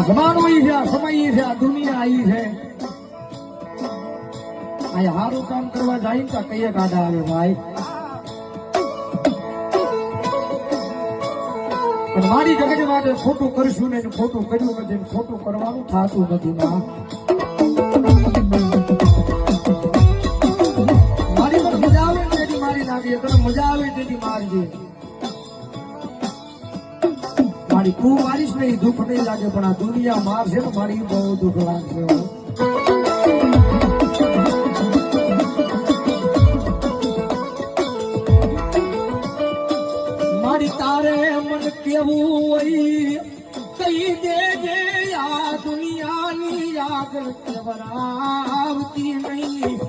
જમાનો ઈ છે, આ સમય ઈ છે, આ દુનિયા ઈ છે. આ સારું કામ કરવા જાય ને તો કઈએ કાઢા આવે ભાઈ. પણ મારી જગત માટે ખોટું કરશું ને ખોટું કર્યું નથી, ખોટું કરવાનું થતું નથી. મારી પર મજા આવે ને તેથી મારી નાખીએ, તને મજા આવે તેથી મારજે. મારી તું મારીશ ને એ દુઃખ નહીં લાગે, પણ આ દુનિયા મારશે ને મારી બહુ દુઃખ લાગશે. મારી તારે મન કેવું હોય કઈ દેજે, આ દુનિયાની આગળ કેવરાવતી નહીં.